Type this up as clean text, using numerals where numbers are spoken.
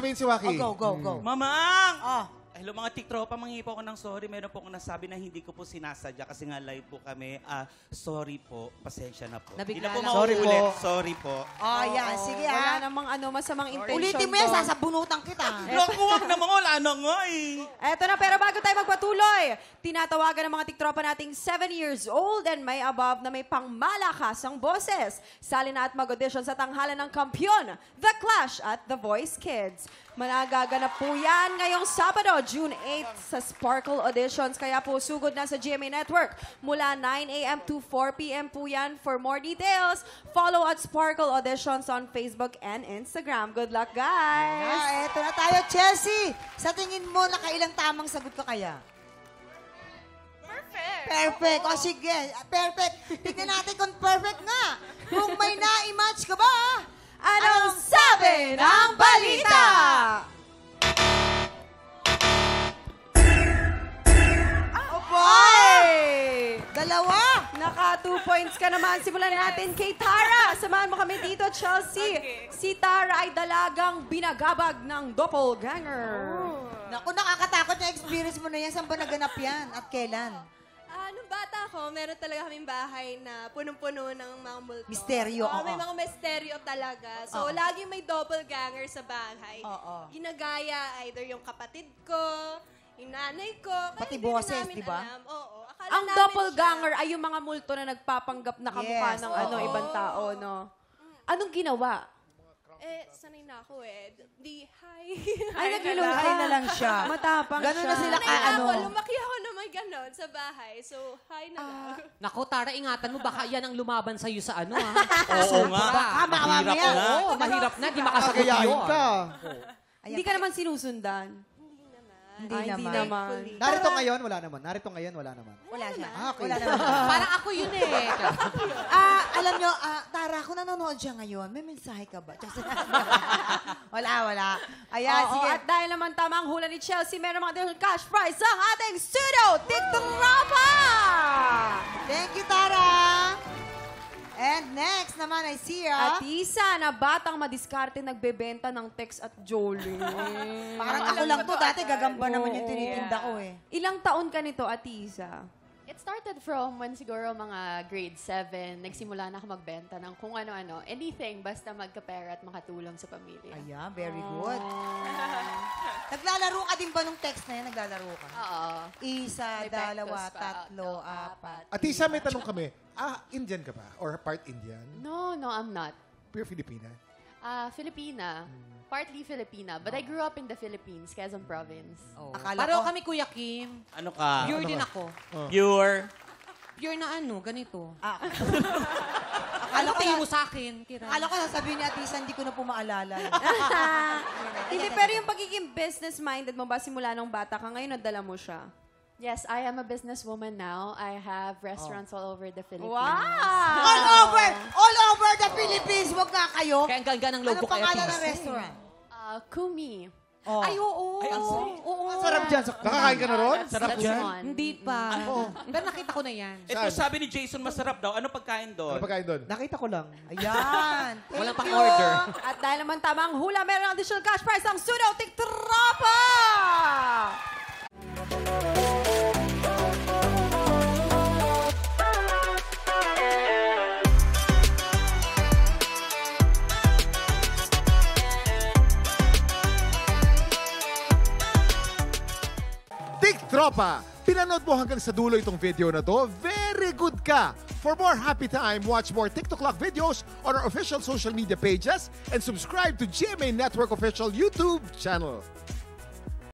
sasabihin si Waki? Go. Mamang! Oh. Hello mga tiktropa, manghingi po ako ng sorry. Meron po ako nasabi na hindi ko po sinasadya kasi nga live po kami. Sorry po, pasensya na po. Hindi na po Sorry mauulit. po. Sorry po. Oh, yan. Sige, Wala namang masamang intention. Ulitin mo yan, sasabunutan kita. Naku, wag naman, wala na nga eh. Eto na, pero bago tayo magpatuloy, tinatawagan ng mga tiktropa nating 7 years old and may above na may pangmalakasang boses. Sali na at mag-audition sa tanghalan ng kampyon, The Clash at The Voice Kids. Managaganap po yan ngayong Sabado, June 8 sa Sparkle Auditions. Kaya po sugod na sa GMA Network. Mula 9 a.m. to 4 p.m. po yan. For more details, follow at Sparkle Auditions on Facebook and Instagram. Good luck, guys! Eto na tayo, Chelsea. Sa tingin mo, nakailang tamang sagot ka kaya? Perfect. O sige, perfect. Tignan natin kung perfect nga. Kung may na-match ka ba? Anong sabi ng balita? Oy! Dalawa. Naka 2 points ka naman. Simulan natin kay Tara. Samahan mo kami dito, Chelsea. Si Tara ay dalagang binagabag ng doppelganger. Naku, nakakatakot na experience mo na yan. Saan ba naganap yan? At kailan? Nung bata ko, meron talaga kaming bahay na punong-puno ng mga multo. Misteryo, oo. May mga misteryo talaga. So, lagi may doppelganger sa bahay. Oo. Ginagaya either yung kapatid ko, yung nanay ko. Pati hindi boses, na namin di ba? alam. Oo. Akala Ang namin doppelganger siya. ay yung mga multo na nagpapanggap na kamukha Yes, ng oo. ibang tao, no? Anong ginawa? Sanay na ako eh. Hi. Ay, nagilong Ay na lang siya. Matapang Ganun siya. na sila Sanay na ako. ano. Lumaki ako na may ganon sa bahay. So, hi na lang. Naku, Tara, ingatan mo. Baka yan ang lumaban sa'yo sa ano, ha? Oo nga. Baka Mahirap mamaya. na. Oo, mahirap na. Di makasagot Kagayahin yun. ka. Hindi ka naman sinusundan. Hindi Hindi naman. naman. Narito ngayon, wala naman. Wala siya. Okay. Wala naman. Parang ako yun eh. Alam nyo, Tara, kung nanonood siya ngayon, may mensahe ka ba? Wala. Ayan, Oo, sige. at dahil naman tama ang hula ni Chelsea, meron mga additional cash prize ang ating studio TikTok-rapa! Thank you, Tara. And next naman ay At Sia. isa na batang madiskarte nagbebenta ng text at Jolie. Parang ako lang to. Dati gagamba naman yung tinitinda ko eh. Ilang taon ka nito, Atisa? It started from when siguro mga grade 7, nagsimula na ako magbenta ng kung ano-ano. Anything, basta magkapera at makatulong sa pamilya. Ayan, very good. Naglalaro ka din ba nung text na yan? Naglalaro ka? Oo. Isa, May dalawa, pectos pa. tatlo, apat. Atisa, may tanong kami. Indian ka ba? Or part Indian? No, I'm not. Pure Filipina? Filipina. Partly Filipina. But I grew up in the Philippines, Quezon Province. Akala Pareho ko, kami, Kuya Kim. Ano ka? Pure din ako. Pure. Pure na ano, ganito. akala Ano ko, tingin mo sa akin, Kira? akala ko sasabihin ni Atisa, hindi ko na po maalala. Hindi, pero yung pagiging business-minded mo ba simula nung bata ka, ngayon nadala mo siya? Yes, I am a businesswoman now. I have restaurants all over the Philippines. Wow! All over the Philippines, wag nga kayo. Kaya ang ganda ng Ano logo kay pangalan ng Atisa. restaurant? Kumi. Oh. Ay, oo. Ay, ang sarap. Oo. Ang sarap dyan. Nakakain ka na ron? Sarap That's dyan. one. Hindi pa. Pero nakita ko na yan. Ito sabi ni Jason, masarap daw. Ano pagkain doon? Ano pagkain doon? Nakita ko lang. Ayan. Walang Thank pang-order. you. At dahil naman tama ang hula, meron ng additional cash prize ang studio TikTok-rapa! Tropa, pinanood mo hanggang sa dulo itong video na to, very good ka! For more happy time, watch more TikTok Lock videos on our official social media pages and subscribe to GMA Network official YouTube channel.